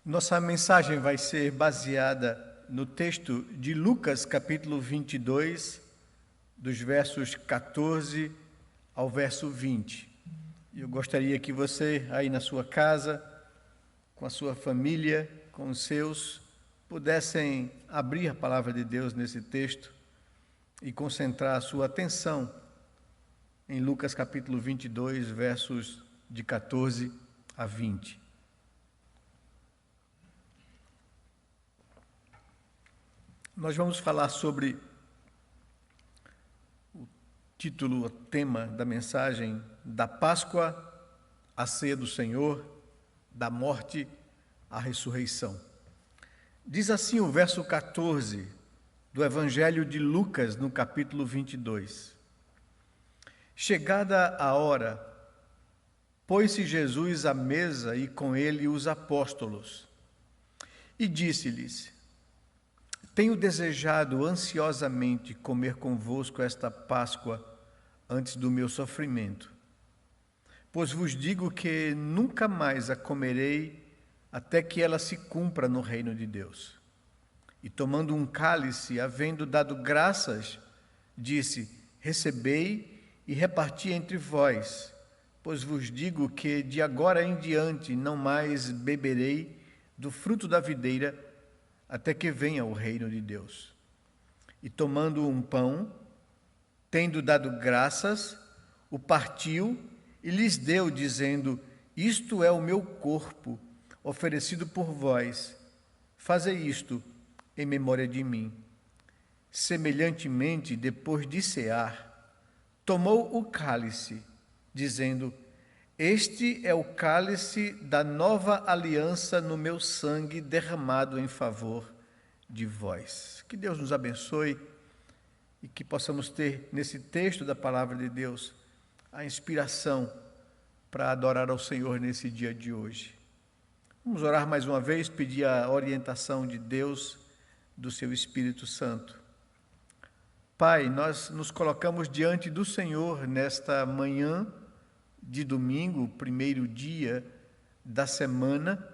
Nossa mensagem vai ser baseada no texto de Lucas, capítulo 22, dos versos 14 ao verso 20. Eu gostaria que você, aí na sua casa, com a sua família, com os seus, pudessem abrir a palavra de Deus nesse texto e concentrar a sua atenção em Lucas, capítulo 22, versos de 14 a 20. Nós vamos falar sobre o título, o tema da mensagem, da Páscoa à ceia do Senhor, da morte à ressurreição. Diz assim o verso 14 do Evangelho de Lucas, no capítulo 22. Chegada a hora, pôs-se Jesus à mesa e com ele os apóstolos, e disse-lhes: Tenho desejado ansiosamente comer convosco esta Páscoa antes do meu sofrimento. Pois vos digo que nunca mais a comerei até que ela se cumpra no reino de Deus. E tomando um cálice, havendo dado graças, disse: Recebei e reparti entre vós, pois vos digo que de agora em diante não mais beberei do fruto da videira, até que venha o reino de Deus. E tomando um pão, tendo dado graças, o partiu e lhes deu, dizendo: Isto é o meu corpo, oferecido por vós. Fazei isto em memória de mim. Semelhantemente, depois de cear, tomou o cálice, dizendo: Este é o cálice da nova aliança no meu sangue derramado em favor de vós. Que Deus nos abençoe e que possamos ter nesse texto da palavra de Deus a inspiração para adorar ao Senhor nesse dia de hoje. Vamos orar mais uma vez, pedir a orientação de Deus, do seu Espírito Santo. Pai, nós nos colocamos diante do Senhor nesta manhã de domingo, primeiro dia da semana,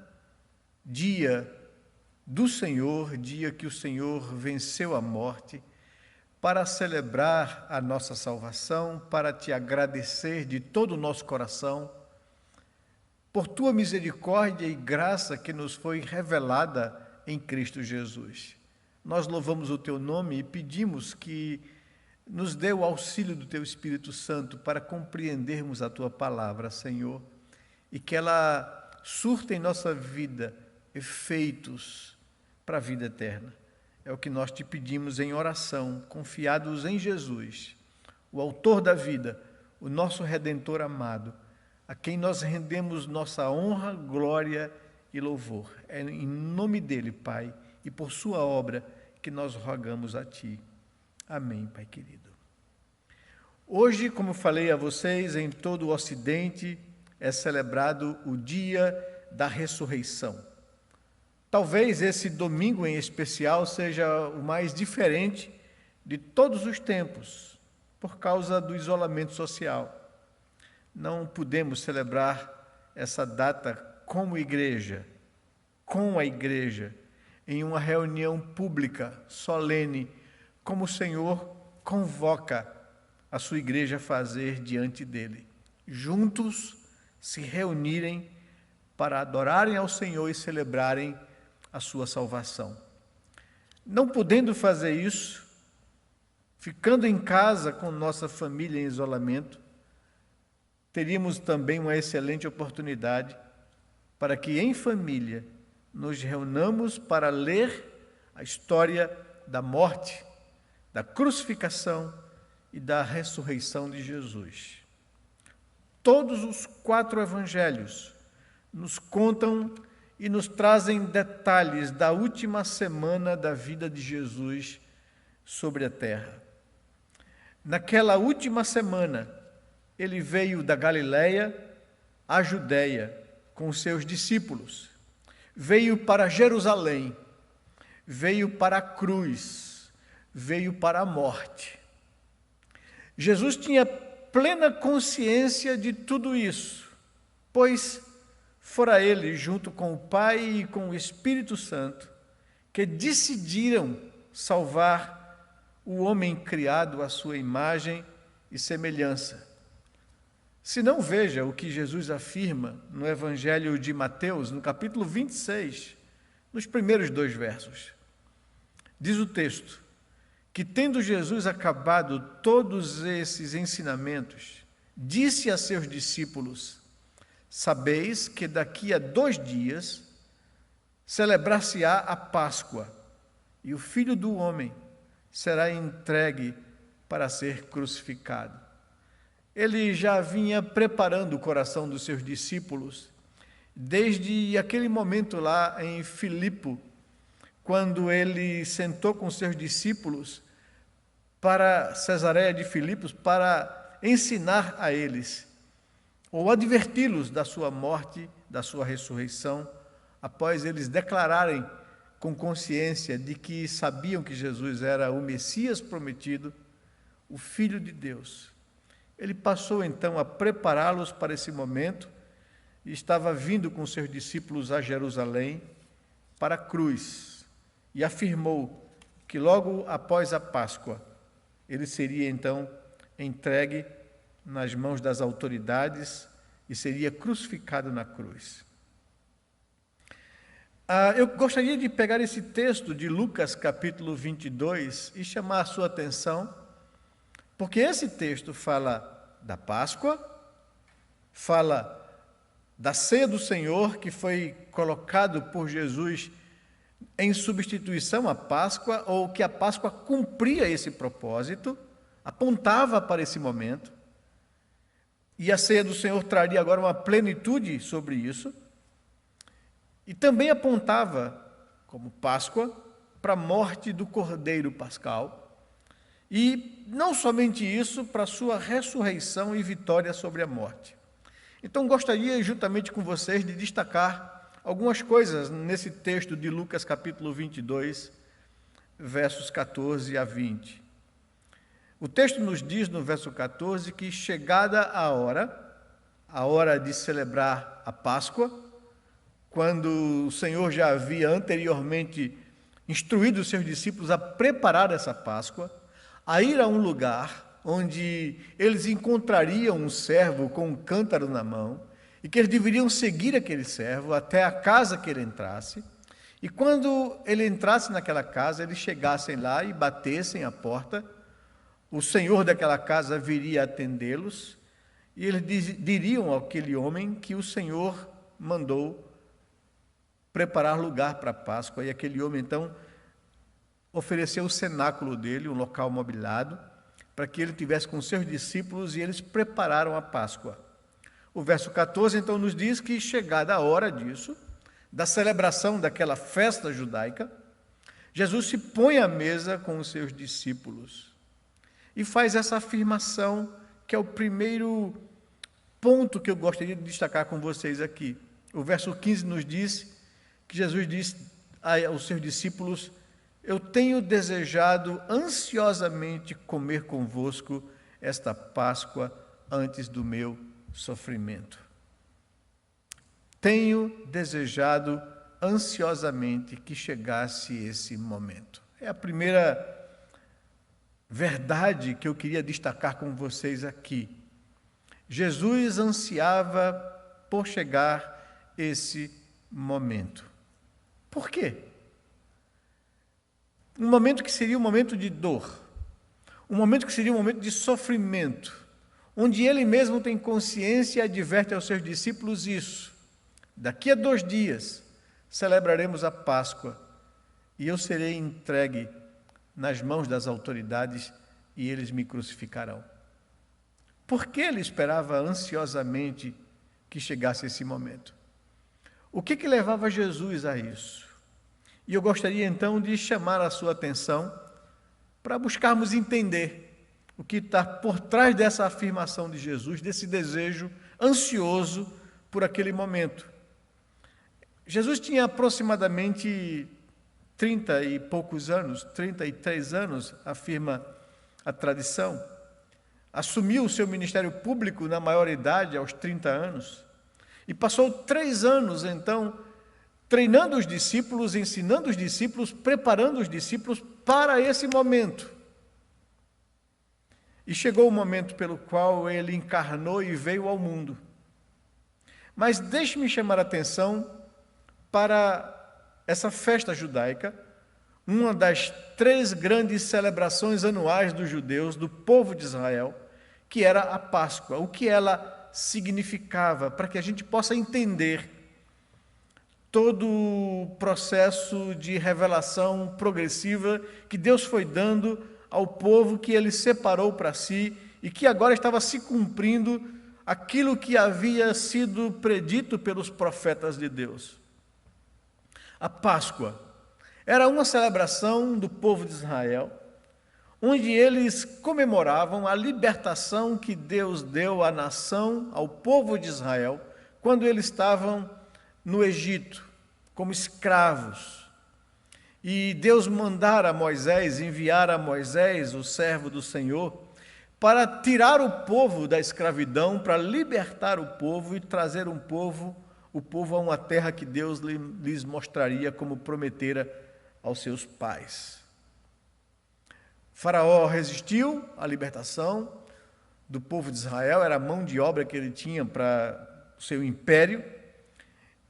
dia do Senhor, dia que o Senhor venceu a morte, para celebrar a nossa salvação, para te agradecer de todo o nosso coração, por tua misericórdia e graça que nos foi revelada em Cristo Jesus. Nós louvamos o teu nome e pedimos que nos dê o auxílio do teu Espírito Santo para compreendermos a tua palavra, Senhor, e que ela surta em nossa vida efeitos para a vida eterna. É o que nós te pedimos em oração, confiados em Jesus, o autor da vida, o nosso Redentor amado, a quem nós rendemos nossa honra, glória e louvor. É em nome dele, Pai, e por sua obra que nós rogamos a ti. Amém, Pai querido. Hoje, como falei a vocês, em todo o Ocidente é celebrado o dia da ressurreição. Talvez esse domingo em especial seja o mais diferente de todos os tempos, por causa do isolamento social. Não podemos celebrar essa data como igreja, com a igreja, em uma reunião pública, solene, como o Senhor convoca a sua igreja a fazer diante dele. Juntos se reunirem para adorarem ao Senhor e celebrarem a sua salvação. Não podendo fazer isso, ficando em casa com nossa família em isolamento, teríamos também uma excelente oportunidade para que em família nos reunamos para ler a história da morte, da crucificação e da ressurreição de Jesus. Todos os 4 evangelhos nos contam e nos trazem detalhes da última semana da vida de Jesus sobre a terra. Naquela última semana, ele veio da Galileia à Judéia com os seus discípulos. Veio para Jerusalém, veio para a cruz, veio para a morte. Jesus tinha plena consciência de tudo isso, pois fora ele, junto com o Pai e com o Espírito Santo, que decidiram salvar o homem criado à sua imagem e semelhança. Se não, veja o que Jesus afirma no Evangelho de Mateus, no capítulo 26, nos primeiros 2 versos. Diz o texto que, tendo Jesus acabado todos esses ensinamentos, disse a seus discípulos: sabeis que daqui a 2 dias celebrar-se-á a Páscoa, e o Filho do Homem será entregue para ser crucificado. Ele já vinha preparando o coração dos seus discípulos, desde aquele momento lá em Filipe, quando ele sentou com seus discípulos para Cesareia de Filipos, para ensinar a eles, ou adverti-los da sua morte, da sua ressurreição, após eles declararem com consciência de que sabiam que Jesus era o Messias prometido, o Filho de Deus. Ele passou então a prepará-los para esse momento e estava vindo com seus discípulos a Jerusalém para a cruz e afirmou que logo após a Páscoa ele seria então entregue nas mãos das autoridades e seria crucificado na cruz. Eu gostaria de pegar esse texto de Lucas capítulo 22 e chamar a sua atenção, porque esse texto fala da Páscoa, fala da ceia do Senhor, que foi colocado por Jesus em substituição à Páscoa, ou que a Páscoa cumpria esse propósito, apontava para esse momento, e a ceia do Senhor traria agora uma plenitude sobre isso, e também apontava, como Páscoa, para a morte do Cordeiro Pascal, e não somente isso, para a sua ressurreição e vitória sobre a morte. Então, gostaria, juntamente com vocês, de destacar algumas coisas nesse texto de Lucas capítulo 22, versos 14 a 20. O texto nos diz no verso 14 que, chegada a hora de celebrar a Páscoa, quando o Senhor já havia anteriormente instruído os seus discípulos a preparar essa Páscoa, a ir a um lugar onde eles encontrariam um servo com um cântaro na mão, e que eles deveriam seguir aquele servo até a casa que ele entrasse, e quando ele entrasse naquela casa, eles chegassem lá e batessem a porta, o senhor daquela casa viria atendê-los, e eles diriam àquele homem que o Senhor mandou preparar lugar para a Páscoa, e aquele homem então ofereceu o cenáculo dele, um local mobiliado, para que ele tivesse com seus discípulos, e eles prepararam a Páscoa. O verso 14 então nos diz que, chegada a hora disso, da celebração daquela festa judaica, Jesus se põe à mesa com os seus discípulos e faz essa afirmação, que é o primeiro ponto que eu gostaria de destacar com vocês aqui. O verso 15 nos diz que Jesus diz aos seus discípulos: eu tenho desejado ansiosamente comer convosco esta Páscoa antes do meu sofrimento. Tenho desejado ansiosamente que chegasse esse momento. É a primeira verdade que eu queria destacar com vocês aqui. Jesus ansiava por chegar esse momento. Por quê? Um momento que seria um momento de dor, um momento que seria um momento de sofrimento, onde ele mesmo tem consciência e adverte aos seus discípulos isso: daqui a 2 dias celebraremos a Páscoa e eu serei entregue nas mãos das autoridades e eles me crucificarão. Por que ele esperava ansiosamente que chegasse esse momento? O que levava Jesus a isso? E eu gostaria então de chamar a sua atenção para buscarmos entender o que está por trás dessa afirmação de Jesus, desse desejo ansioso por aquele momento. Jesus tinha aproximadamente 30 e poucos anos, 33 anos, afirma a tradição. Assumiu o seu ministério público na maioridade, aos 30 anos. E passou 3 anos, então, treinando os discípulos, ensinando os discípulos, preparando os discípulos para esse momento. E chegou o momento pelo qual ele encarnou e veio ao mundo. Mas deixe-me chamar a atenção para essa festa judaica, uma das 3 grandes celebrações anuais dos judeus, do povo de Israel, que era a Páscoa, o que ela significava, para que a gente possa entender todo o processo de revelação progressiva que Deus foi dando ao povo que ele separou para si e que agora estava se cumprindo aquilo que havia sido predito pelos profetas de Deus. A Páscoa era uma celebração do povo de Israel, onde eles comemoravam a libertação que Deus deu à nação, ao povo de Israel, quando eles estavam no Egito, como escravos. E Deus mandara a Moisés, enviar a Moisés, o servo do Senhor, para tirar o povo da escravidão, para libertar o povo e trazer o povo a uma terra que Deus lhes mostraria como prometera aos seus pais. Faraó resistiu à libertação do povo de Israel, era a mão de obra que ele tinha para o seu império,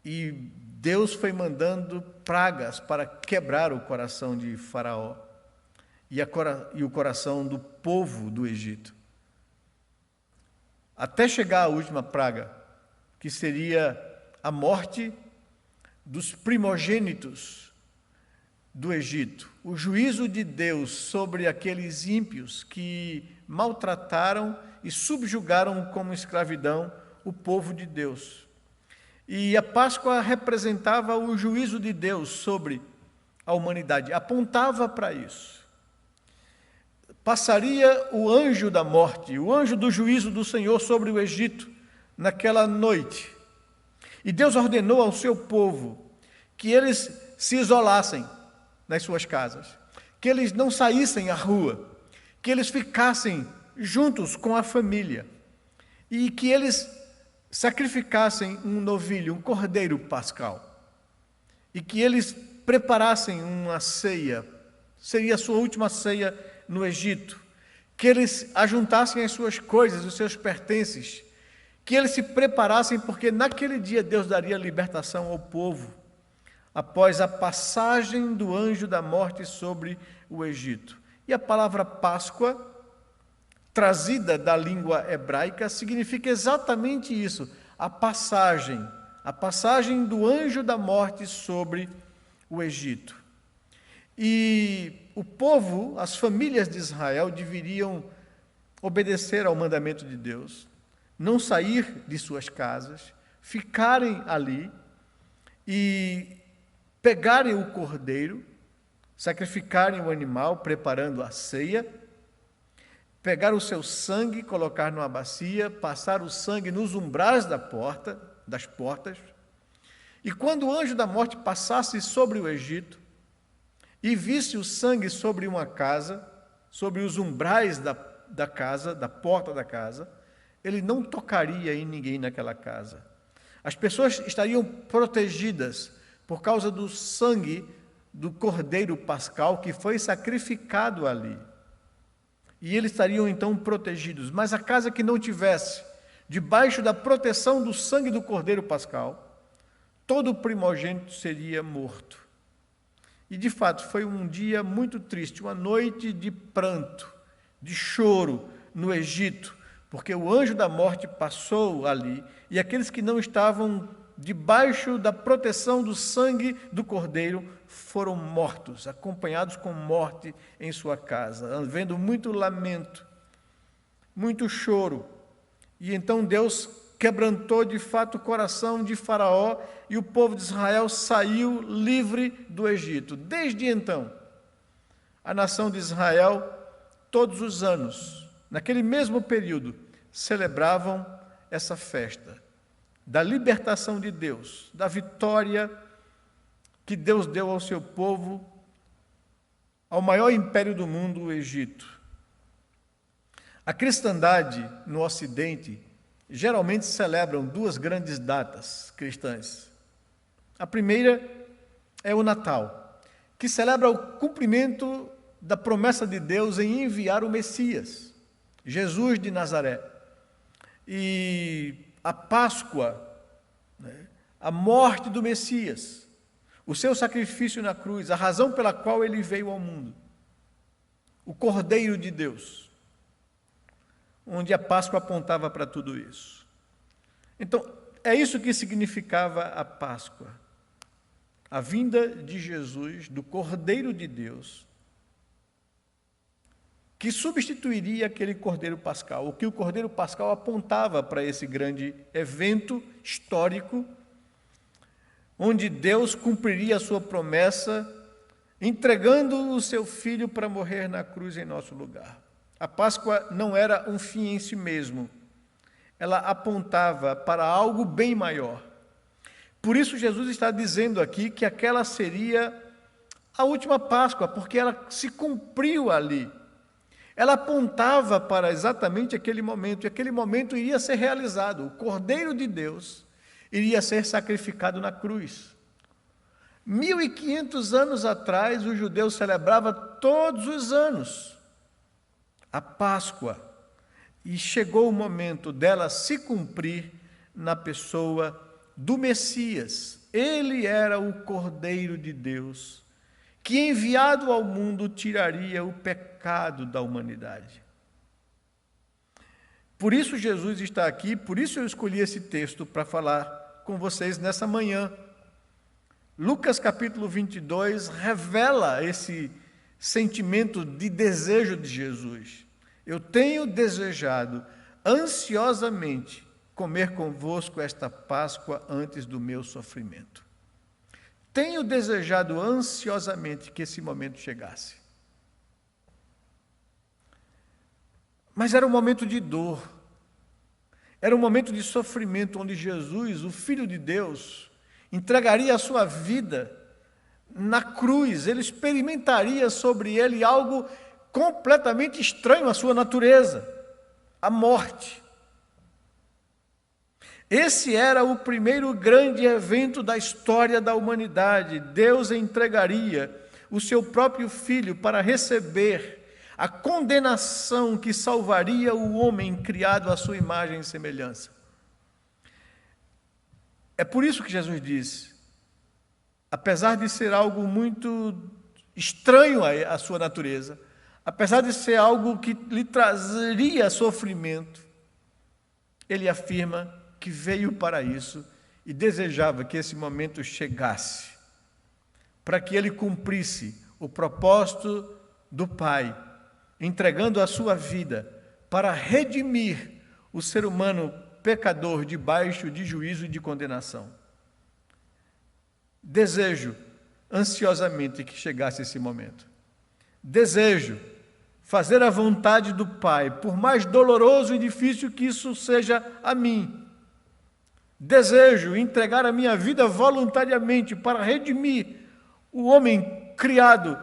e Deus foi mandando pragas para quebrar o coração de Faraó e o coração do povo do Egito. Até chegar à última praga, que seria a morte dos primogênitos do Egito, o juízo de Deus sobre aqueles ímpios que maltrataram e subjugaram como escravidão o povo de Deus. E a Páscoa representava o juízo de Deus sobre a humanidade, apontava para isso. Passaria o anjo da morte, o anjo do juízo do Senhor sobre o Egito naquela noite. E Deus ordenou ao seu povo que eles se isolassem nas suas casas, que eles não saíssem à rua, que eles ficassem juntos com a família e que eles sacrificassem um novilho, um cordeiro pascal, e que eles preparassem uma ceia, seria a sua última ceia no Egito, que eles ajuntassem as suas coisas, os seus pertences, que eles se preparassem, porque naquele dia Deus daria libertação ao povo, após a passagem do anjo da morte sobre o Egito. E a palavra Páscoa, trazida da língua hebraica, significa exatamente isso, a passagem do anjo da morte sobre o Egito. E o povo, as famílias de Israel, deveriam obedecer ao mandamento de Deus, não sair de suas casas, ficarem ali e pegarem o cordeiro, sacrificarem o animal, preparando a ceia, pegar o seu sangue, colocar numa bacia, passar o sangue nos umbrais das portas, e quando o anjo da morte passasse sobre o Egito e visse o sangue sobre uma casa, sobre os umbrais da casa, da porta da casa, ele não tocaria em ninguém naquela casa. As pessoas estariam protegidas por causa do sangue do cordeiro pascal que foi sacrificado ali. E eles estariam então protegidos. Mas a casa que não tivesse debaixo da proteção do sangue do cordeiro pascal, todo o primogênito seria morto. E de fato foi um dia muito triste, uma noite de pranto, de choro no Egito, porque o anjo da morte passou ali e aqueles que não estavam debaixo da proteção do sangue do cordeiro foram mortos, acompanhados com morte em sua casa, havendo muito lamento, muito choro. E então Deus quebrantou de fato o coração de Faraó e o povo de Israel saiu livre do Egito. Desde então, a nação de Israel, todos os anos, naquele mesmo período, celebravam essa festa da libertação de Deus, da vitória que Deus deu ao seu povo, ao maior império do mundo, o Egito. A cristandade no Ocidente geralmente celebram duas grandes datas cristãs. A primeira é o Natal, que celebra o cumprimento da promessa de Deus em enviar o Messias, Jesus de Nazaré. E a Páscoa, a morte do Messias, o seu sacrifício na cruz, a razão pela qual ele veio ao mundo, o Cordeiro de Deus, onde a Páscoa apontava para tudo isso. Então, é isso que significava a Páscoa, a vinda de Jesus, do Cordeiro de Deus, que substituiria aquele Cordeiro Pascal. O que o Cordeiro Pascal apontava para esse grande evento histórico, onde Deus cumpriria a sua promessa, entregando o seu Filho para morrer na cruz em nosso lugar. A Páscoa não era um fim em si mesmo, ela apontava para algo bem maior. Por isso Jesus está dizendo aqui que aquela seria a última Páscoa, porque ela se cumpriu ali. Ela apontava para exatamente aquele momento, e aquele momento iria ser realizado. O Cordeiro de Deus iria ser sacrificado na cruz. 1500 anos atrás, os judeus celebravam todos os anos a Páscoa, e chegou o momento dela se cumprir na pessoa do Messias. Ele era o Cordeiro de Deus, que enviado ao mundo tiraria o pecado da humanidade. Por isso Jesus está aqui, por isso eu escolhi esse texto para falar com vocês nessa manhã. Lucas capítulo 22 revela esse sentimento de desejo de Jesus. Eu tenho desejado ansiosamente comer convosco esta Páscoa antes do meu sofrimento. Tenho desejado ansiosamente que esse momento chegasse. Mas era um momento de dor, era um momento de sofrimento, onde Jesus, o Filho de Deus, entregaria a sua vida na cruz. Ele experimentaria sobre ele algo completamente estranho à sua natureza, a morte. Esse era o primeiro grande evento da história da humanidade. Deus entregaria o seu próprio Filho para receber a condenação que salvaria o homem criado à sua imagem e semelhança. É por isso que Jesus disse, apesar de ser algo muito estranho à sua natureza, apesar de ser algo que lhe trazeria sofrimento, ele afirma que veio para isso e desejava que esse momento chegasse, para que ele cumprisse o propósito do Pai, entregando a sua vida para redimir o ser humano pecador debaixo de juízo e de condenação. Desejo ansiosamente que chegasse esse momento. Desejo fazer a vontade do Pai, por mais doloroso e difícil que isso seja a mim. Desejo entregar a minha vida voluntariamente para redimir o homem criado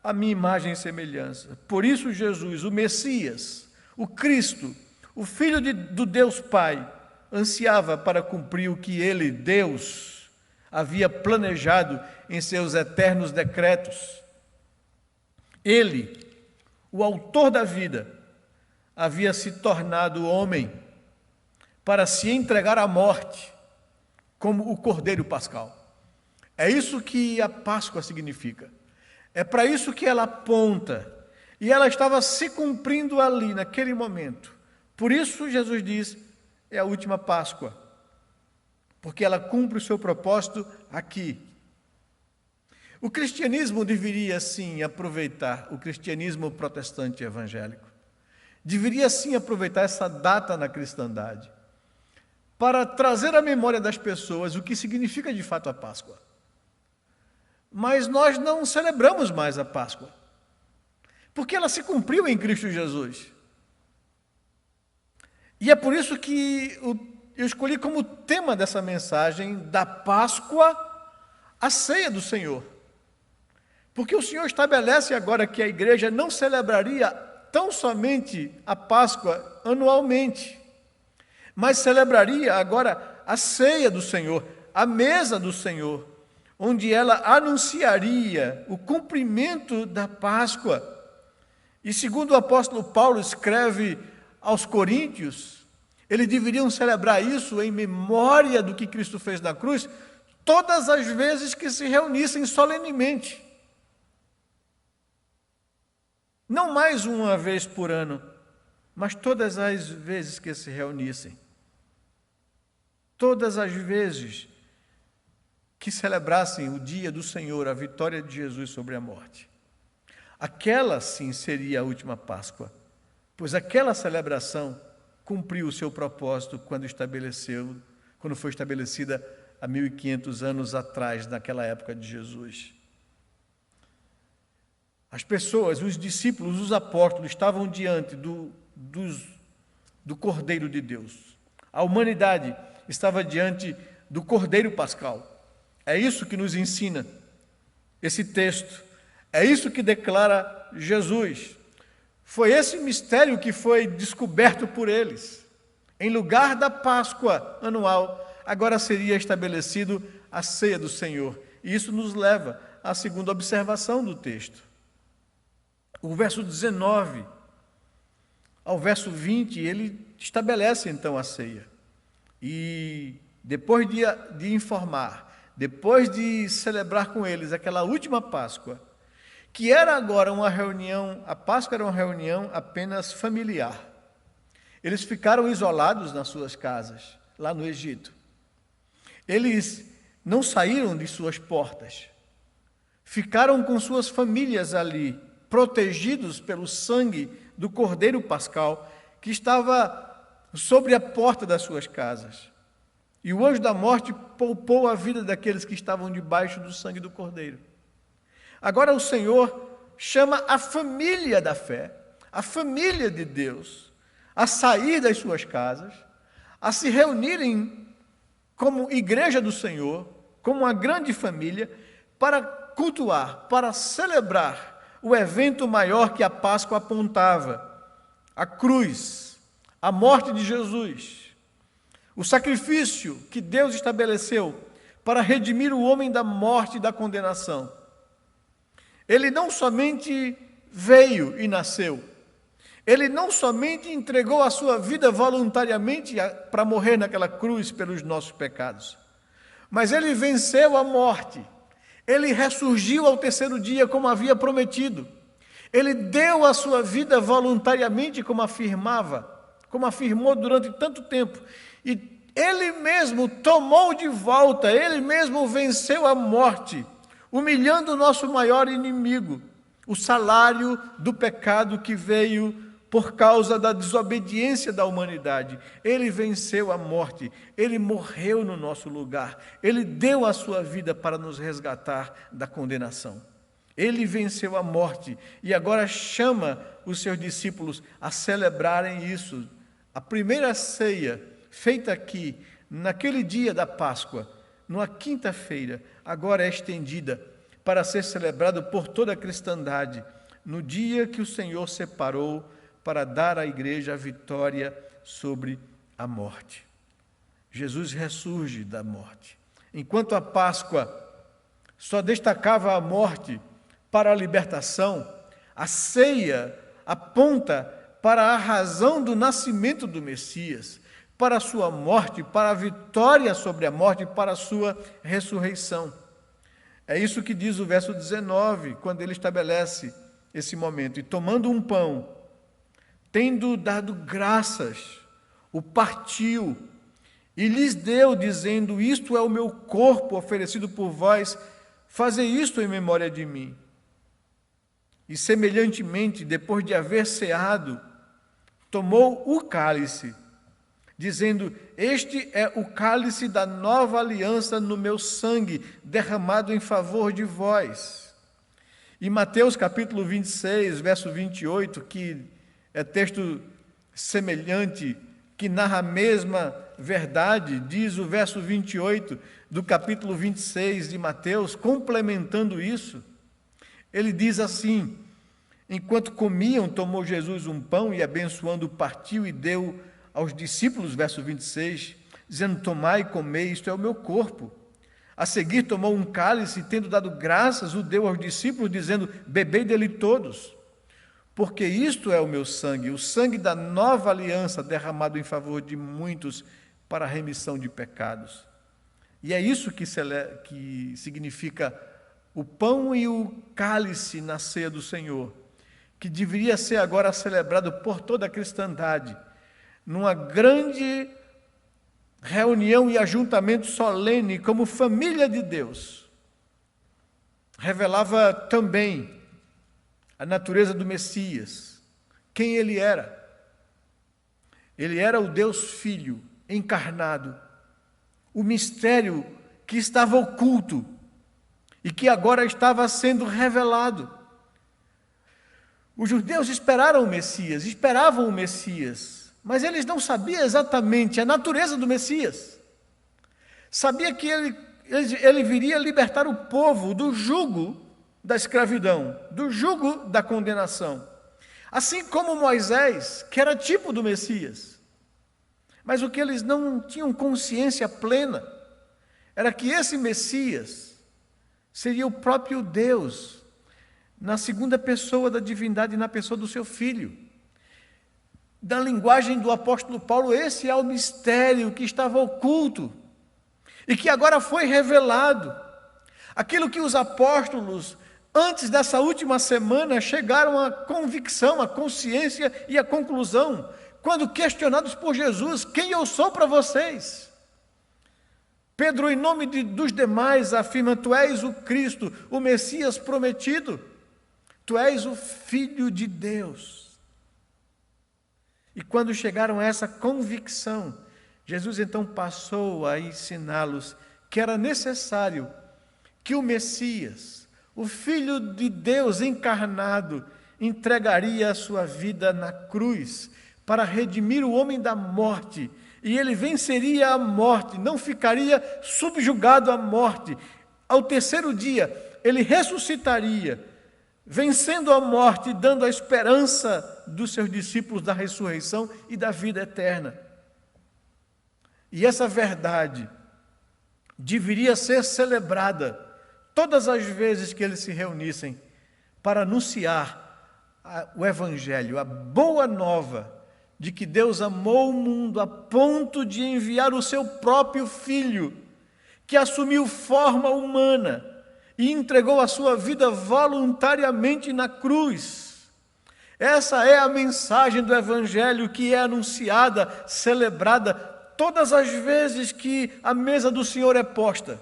à minha imagem e semelhança. Por isso Jesus, o Messias, o Cristo, o Filho do Deus Pai, ansiava para cumprir o que ele, Deus, havia planejado em seus eternos decretos. Ele, o autor da vida, havia se tornado homem para se entregar à morte, como o Cordeiro Pascal. É isso que a Páscoa significa. É para isso que ela aponta. E ela estava se cumprindo ali, naquele momento. Por isso Jesus diz, é a última Páscoa. Porque ela cumpre o seu propósito aqui. O cristianismo deveria, sim, aproveitar, o cristianismo protestante evangélico, deveria, sim, aproveitar essa data na cristandade, para trazer à memória das pessoas o que significa de fato a Páscoa. Mas nós não celebramos mais a Páscoa, porque ela se cumpriu em Cristo Jesus. E é por isso que eu escolhi como tema dessa mensagem, da Páscoa, a ceia do Senhor. Porque o Senhor estabelece agora que a igreja não celebraria tão somente a Páscoa anualmente, mas celebraria agora a ceia do Senhor, a mesa do Senhor, onde ela anunciaria o cumprimento da Páscoa. E segundo o apóstolo Paulo escreve aos Coríntios, eles deveriam celebrar isso em memória do que Cristo fez na cruz, todas as vezes que se reunissem solenemente. Não mais uma vez por ano, mas todas as vezes que se reunissem. Todas as vezes que celebrassem o dia do Senhor, a vitória de Jesus sobre a morte. Aquela sim seria a última Páscoa, pois aquela celebração cumpriu o seu propósito quando foi estabelecida há 1500 anos atrás, naquela época de Jesus. As pessoas, os discípulos, os apóstolos estavam diante do Cordeiro de Deus. A humanidade estava diante do Cordeiro Pascal. É isso que nos ensina esse texto. É isso que declara Jesus. Foi esse mistério que foi descoberto por eles. Em lugar da Páscoa anual, agora seria estabelecido a ceia do Senhor. E isso nos leva à segunda observação do texto. O verso 19 ao verso 20, ele estabelece então a ceia. E depois de informar, depois de celebrar com eles aquela última Páscoa, que era agora uma reunião, a Páscoa era uma reunião apenas familiar. Eles ficaram isolados nas suas casas, lá no Egito. Eles não saíram de suas portas. Ficaram com suas famílias ali, protegidos pelo sangue do Cordeiro Pascal, que estava sobre a porta das suas casas. E o anjo da morte poupou a vida daqueles que estavam debaixo do sangue do Cordeiro. Agora o Senhor chama a família da fé, a família de Deus, a sair das suas casas, a se reunirem como igreja do Senhor, como uma grande família, para cultuar, para celebrar o evento maior que a Páscoa apontava, a cruz, a morte de Jesus, o sacrifício que Deus estabeleceu para redimir o homem da morte e da condenação. Ele não somente veio e nasceu, ele não somente entregou a sua vida voluntariamente para morrer naquela cruz pelos nossos pecados, mas ele venceu a morte. Ele ressurgiu ao terceiro dia, como havia prometido. Ele deu a sua vida voluntariamente, como afirmou durante tanto tempo. E ele mesmo tomou de volta, ele mesmo venceu a morte, humilhando o nosso maior inimigo, o salário do pecado que veio por causa da desobediência da humanidade. Ele venceu a morte, ele morreu no nosso lugar, ele deu a sua vida para nos resgatar da condenação. Ele venceu a morte e agora chama os seus discípulos a celebrarem isso. A primeira ceia feita aqui, naquele dia da Páscoa, numa quinta-feira, agora é estendida para ser celebrado por toda a cristandade, no dia que o Senhor separou para dar à igreja a vitória sobre a morte. Jesus ressurge da morte. Enquanto a Páscoa só destacava a morte para a libertação, a ceia aponta para a razão do nascimento do Messias, para a sua morte, para a vitória sobre a morte, para a sua ressurreição. É isso que diz o verso 19, quando ele estabelece esse momento. E tomando um pão, tendo dado graças, o partiu e lhes deu, dizendo: isto é o meu corpo oferecido por vós, fazei isto em memória de mim. E semelhantemente, depois de haver ceado, tomou o cálice, dizendo: este é o cálice da nova aliança no meu sangue, derramado em favor de vós. E Mateus capítulo 26, verso 28, que é texto semelhante, que narra a mesma verdade, diz o verso 28 do capítulo 26 de Mateus, complementando isso. Ele diz assim: enquanto comiam, tomou Jesus um pão e, abençoando, partiu e deu aos discípulos, verso 26, dizendo: tomai e comei, isto é o meu corpo. A seguir tomou um cálice, e tendo dado graças, o deu aos discípulos, dizendo: bebei dele todos, porque isto é o meu sangue, o sangue da nova aliança, derramado em favor de muitos para a remissão de pecados. E é isso que significa o pão e o cálice na ceia do Senhor, que deveria ser agora celebrado por toda a cristandade, numa grande reunião e ajuntamento solene como família de Deus. Revelava também a natureza do Messias, quem ele era. Ele era o Deus Filho encarnado, o mistério que estava oculto e que agora estava sendo revelado. Os judeus esperavam o Messias, mas eles não sabiam exatamente a natureza do Messias. Sabia que ele viria libertar o povo do jugo da escravidão, do jugo da condenação. Assim como Moisés, que era tipo do Messias. Mas o que eles não tinham consciência plena era que esse Messias seria o próprio Deus, na segunda pessoa da divindade, na pessoa do seu Filho. Da linguagem do apóstolo Paulo, esse é o mistério que estava oculto e que agora foi revelado. Aquilo que os apóstolos, antes dessa última semana, chegaram à convicção, à consciência e à conclusão, quando questionados por Jesus: quem eu sou para vocês? Pedro, em nome dos demais, afirma: tu és o Cristo, o Messias prometido, tu és o Filho de Deus. E quando chegaram a essa convicção, Jesus então passou a ensiná-los que era necessário que o Messias, o Filho de Deus encarnado, entregaria a sua vida na cruz para redimir o homem da morte, e ele venceria a morte, não ficaria subjugado à morte. Ao terceiro dia, ele ressuscitaria, vencendo a morte e dando a esperança dos seus discípulos da ressurreição e da vida eterna. E essa verdade deveria ser celebrada todas as vezes que eles se reunissem para anunciar o Evangelho, a boa nova de que Deus amou o mundo a ponto de enviar o seu próprio Filho, que assumiu forma humana e entregou a sua vida voluntariamente na cruz. Essa é a mensagem do Evangelho que é anunciada, celebrada todas as vezes que a mesa do Senhor é posta.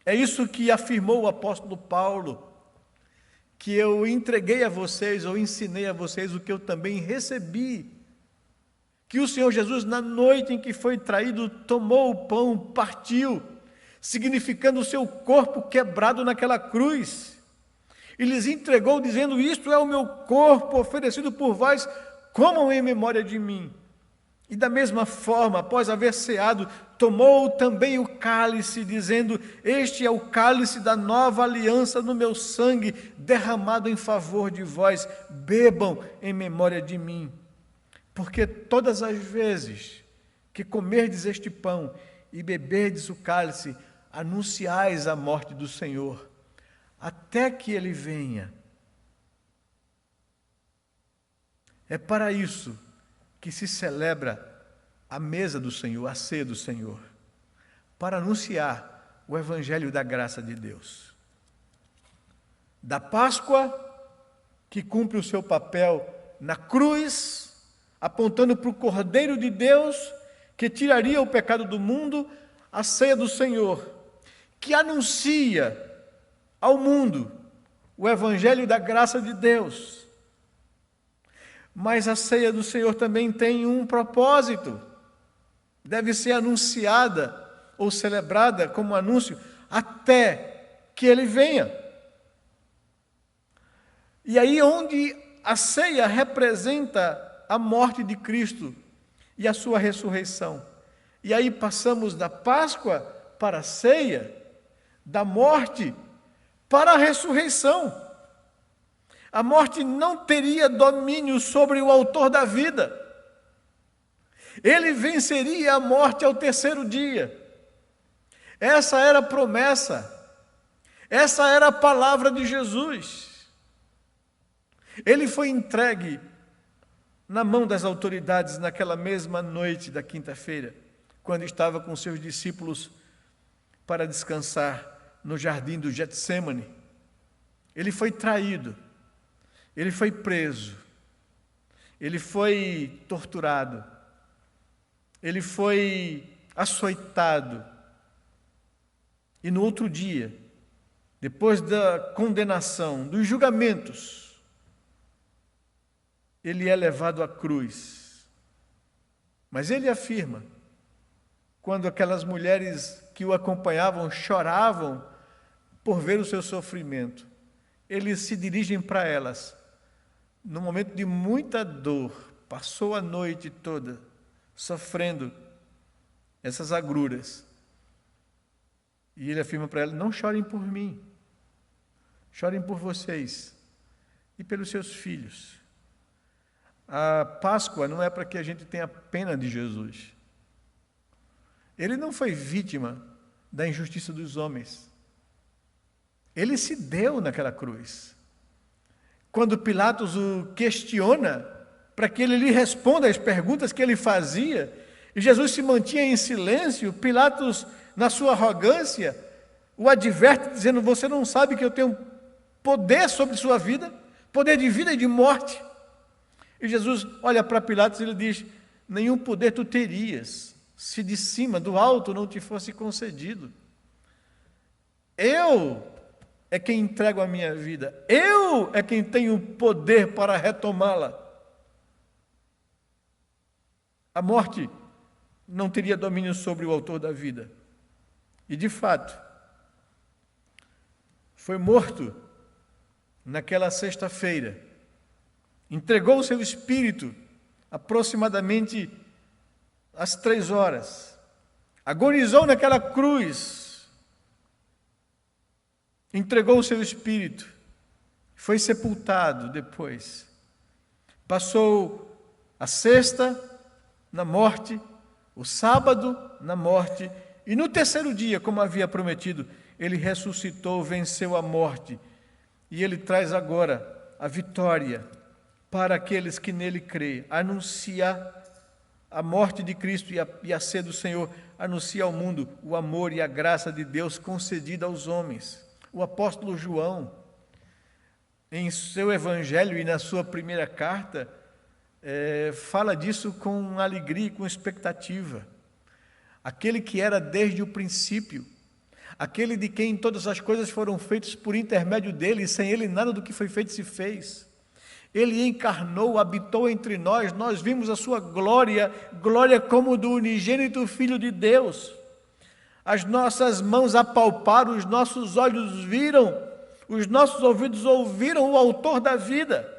É isso que afirmou o apóstolo Paulo, que eu entreguei a vocês, ou ensinei a vocês o que eu também recebi. Que o Senhor Jesus, na noite em que foi traído, tomou o pão, partiu, significando o seu corpo quebrado naquela cruz, e lhes entregou, dizendo: isto é o meu corpo oferecido por vós, comam em memória de mim. E da mesma forma, após haver ceado, tomou também o cálice, dizendo: este é o cálice da nova aliança no meu sangue, derramado em favor de vós, bebam em memória de mim. Porque todas as vezes que comerdes este pão e beberdes o cálice, anunciais a morte do Senhor, até que ele venha. É para isso que se celebra a mesa do Senhor, a ceia do Senhor, para anunciar o Evangelho da graça de Deus. Da Páscoa, que cumpre o seu papel na cruz, apontando para o Cordeiro de Deus, que tiraria o pecado do mundo, a ceia do Senhor, que anuncia ao mundo o Evangelho da graça de Deus. Mas a ceia do Senhor também tem um propósito. Deve ser anunciada ou celebrada como anúncio até que ele venha. E aí onde a ceia representa a morte de Cristo e a sua ressurreição. E aí passamos da Páscoa para a ceia, da morte para a ressurreição. A morte não teria domínio sobre o autor da vida. Ele venceria a morte ao terceiro dia. Essa era a promessa. Essa era a palavra de Jesus. Ele foi entregue na mão das autoridades naquela mesma noite da quinta-feira, quando estava com seus discípulos para descansar no jardim do Getsêmani. Ele foi traído, ele foi preso, ele foi torturado, ele foi açoitado. E no outro dia, depois da condenação, dos julgamentos, ele é levado à cruz. Mas ele afirma, quando aquelas mulheres que o acompanhavam choravam por ver o seu sofrimento, eles se dirigem para elas, num momento de muita dor, passou a noite toda sofrendo essas agruras. E ele afirma para elas: não chorem por mim, chorem por vocês e pelos seus filhos. A Páscoa não é para que a gente tenha pena de Jesus. Ele não foi vítima da injustiça dos homens. Ele se deu naquela cruz. Quando Pilatos o questiona para que ele lhe responda às perguntas que ele fazia, e Jesus se mantinha em silêncio, Pilatos, na sua arrogância, o adverte dizendo: você não sabe que eu tenho poder sobre sua vida, poder de vida e de morte? E Jesus olha para Pilatos e ele diz: nenhum poder tu terias, se de cima, do alto, não te fosse concedido. Eu é quem entrego a minha vida, eu é quem tenho poder para retomá-la. A morte não teria domínio sobre o autor da vida. E de fato, foi morto naquela sexta-feira. Entregou o seu espírito aproximadamente às 3 horas. Agonizou naquela cruz. Entregou o seu espírito. Foi sepultado depois. Passou a sexta na morte, o sábado na morte, e no terceiro dia, como havia prometido, ele ressuscitou, venceu a morte. E ele traz agora a vitória para aqueles que nele creem. Anuncia a morte de Cristo e a ser do Senhor. Anuncia ao mundo o amor e a graça de Deus concedida aos homens. O apóstolo João, em seu evangelho e na sua primeira carta, fala disso com alegria e com expectativa. Aquele que era desde o princípio, aquele de quem todas as coisas foram feitas por intermédio dele, e sem ele nada do que foi feito se fez. Ele encarnou, habitou entre nós, nós vimos a sua glória, glória como do unigênito Filho de Deus. As nossas mãos apalparam, os nossos olhos viram, os nossos ouvidos ouviram o autor da vida.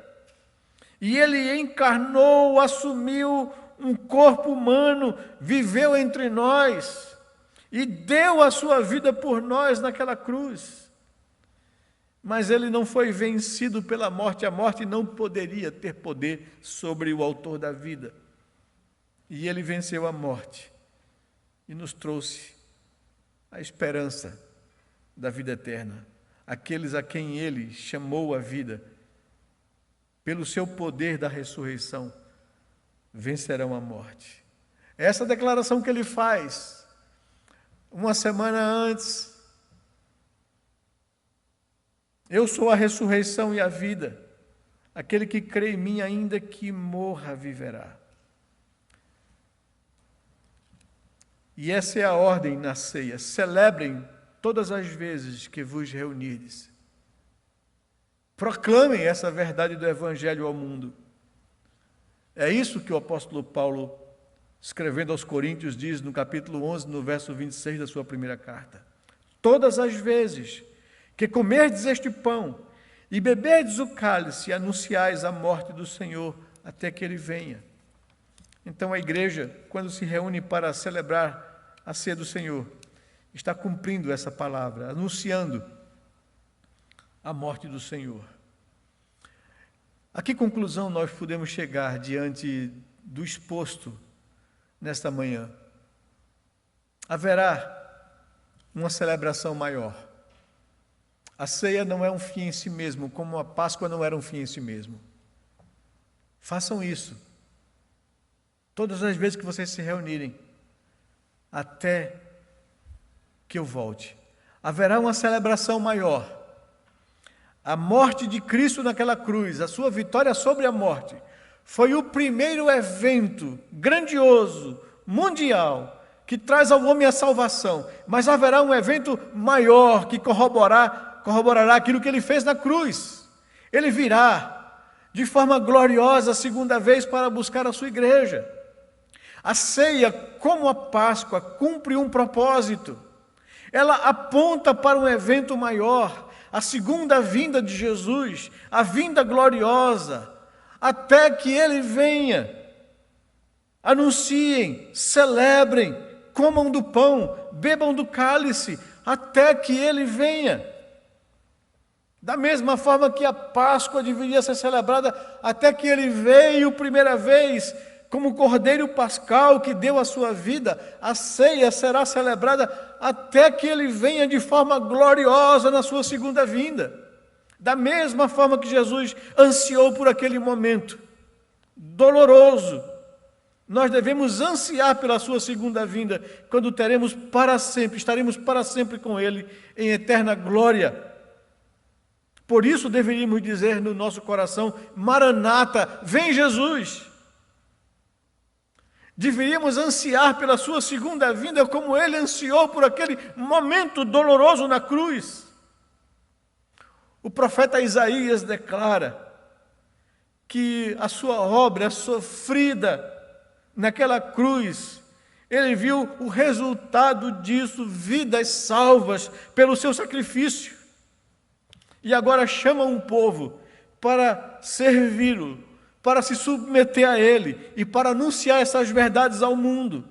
E ele encarnou, assumiu um corpo humano, viveu entre nós e deu a sua vida por nós naquela cruz. Mas ele não foi vencido pela morte, a morte não poderia ter poder sobre o autor da vida. E ele venceu a morte e nos trouxe a esperança da vida eterna. Aqueles a quem ele chamou a vida, pelo seu poder da ressurreição, vencerão a morte. Essa declaração que ele faz, uma semana antes: eu sou a ressurreição e a vida, aquele que crê em mim, ainda que morra, viverá. E essa é a ordem na ceia: celebrem todas as vezes que vos reunirdes. Proclamem essa verdade do Evangelho ao mundo. É isso que o apóstolo Paulo, escrevendo aos Coríntios, diz no capítulo 11, no verso 26 da sua primeira carta. Todas as vezes que comerdes este pão e beberdes o cálice, anunciais a morte do Senhor até que ele venha. Então a igreja, quando se reúne para celebrar a ceia do Senhor, está cumprindo essa palavra, anunciando a morte do Senhor. A que conclusão nós podemos chegar diante do exposto nesta manhã. Haverá uma celebração maior. A ceia não é um fim em si mesmo, como a Páscoa não era um fim em si mesmo. Façam isso todas as vezes que vocês se reunirem, até que eu volte. Haverá uma celebração maior. A morte de Cristo naquela cruz, a sua vitória sobre a morte, foi o primeiro evento grandioso, mundial, que traz ao homem a salvação. Mas haverá um evento maior que corroborará aquilo que ele fez na cruz. Ele virá de forma gloriosa a segunda vez para buscar a sua igreja. A ceia, como a Páscoa, cumpre um propósito. Ela aponta para um evento maior, a segunda vinda de Jesus, a vinda gloriosa, até que ele venha. Anunciem, celebrem, comam do pão, bebam do cálice, até que ele venha. Da mesma forma que a Páscoa deveria ser celebrada até que ele veio primeira vez, como o Cordeiro Pascal que deu a sua vida, a ceia será celebrada até que ele venha de forma gloriosa na sua segunda vinda. Da mesma forma que Jesus ansiou por aquele momento doloroso, nós devemos ansiar pela sua segunda vinda, quando estaremos para sempre com ele em eterna glória. Por isso deveríamos dizer no nosso coração: Maranata, vem Jesus. Deveríamos ansiar pela sua segunda vinda, como ele ansiou por aquele momento doloroso na cruz. O profeta Isaías declara que a sua obra sofrida naquela cruz, ele viu o resultado disso, vidas salvas pelo seu sacrifício. E agora chama um povo para servi-lo, para se submeter a ele e para anunciar essas verdades ao mundo.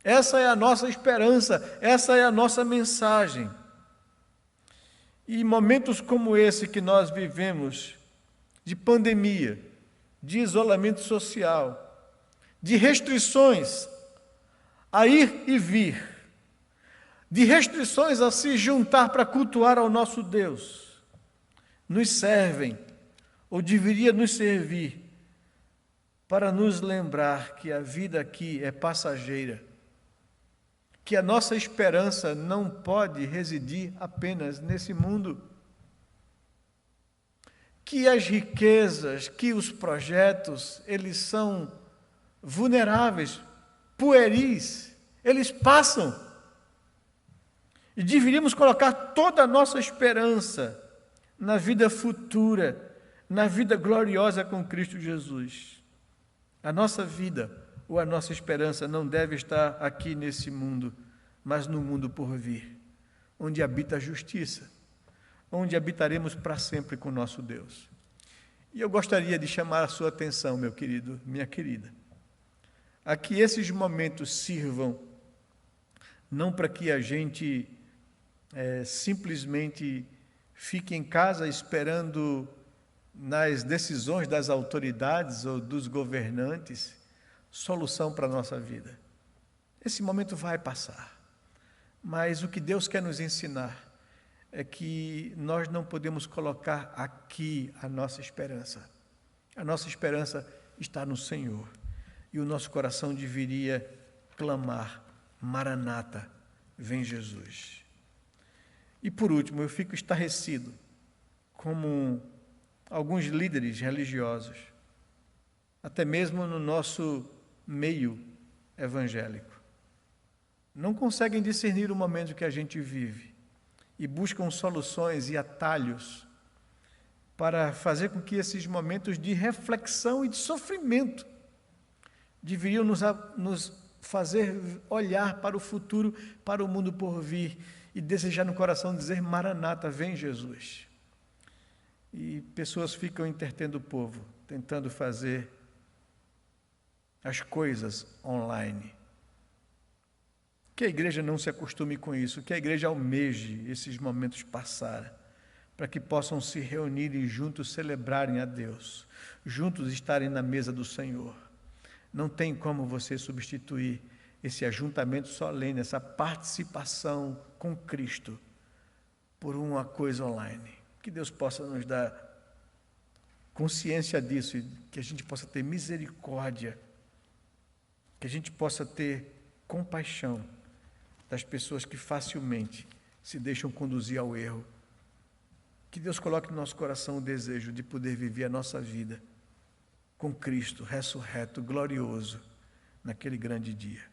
Essa é a nossa esperança, essa é a nossa mensagem. E momentos como esse que nós vivemos, de pandemia, de isolamento social, de restrições a ir e vir, de restrições a se juntar para cultuar ao nosso Deus, nos servem, ou deveria nos servir, para nos lembrar que a vida aqui é passageira, que a nossa esperança não pode residir apenas nesse mundo, que as riquezas, que os projetos, eles são vulneráveis, pueris, eles passam. E deveríamos colocar toda a nossa esperança na vida futura, na vida gloriosa com Cristo Jesus. A nossa vida ou a nossa esperança não deve estar aqui nesse mundo, mas no mundo por vir, onde habita a justiça, onde habitaremos para sempre com nosso Deus. E eu gostaria de chamar a sua atenção, meu querido, minha querida, a que esses momentos sirvam não para que a gente simplesmente fique em casa esperando nas decisões das autoridades ou dos governantes solução para a nossa vida. Esse momento vai passar, mas o que Deus quer nos ensinar é que nós não podemos colocar aqui a nossa esperança. A nossa esperança está no Senhor. E o nosso coração deveria clamar: Maranata, vem Jesus. E por último, eu fico estarrecido como alguns líderes religiosos, até mesmo no nosso meio evangélico, não conseguem discernir o momento que a gente vive e buscam soluções e atalhos para fazer com que esses momentos de reflexão e de sofrimento deveriam nos fazer olhar para o futuro, para o mundo por vir e desejar no coração dizer: Maranata, vem Jesus. E pessoas ficam entretendo o povo, tentando fazer as coisas online. Que a igreja não se acostume com isso, que a igreja almeje esses momentos passar, para que possam se reunir e juntos celebrarem a Deus, juntos estarem na mesa do Senhor. Não tem como você substituir esse ajuntamento solene, essa participação com Cristo, por uma coisa online. Que Deus possa nos dar consciência disso e que a gente possa ter misericórdia, que a gente possa ter compaixão das pessoas que facilmente se deixam conduzir ao erro. Que Deus coloque no nosso coração o desejo de poder viver a nossa vida com Cristo ressurreto, glorioso, naquele grande dia.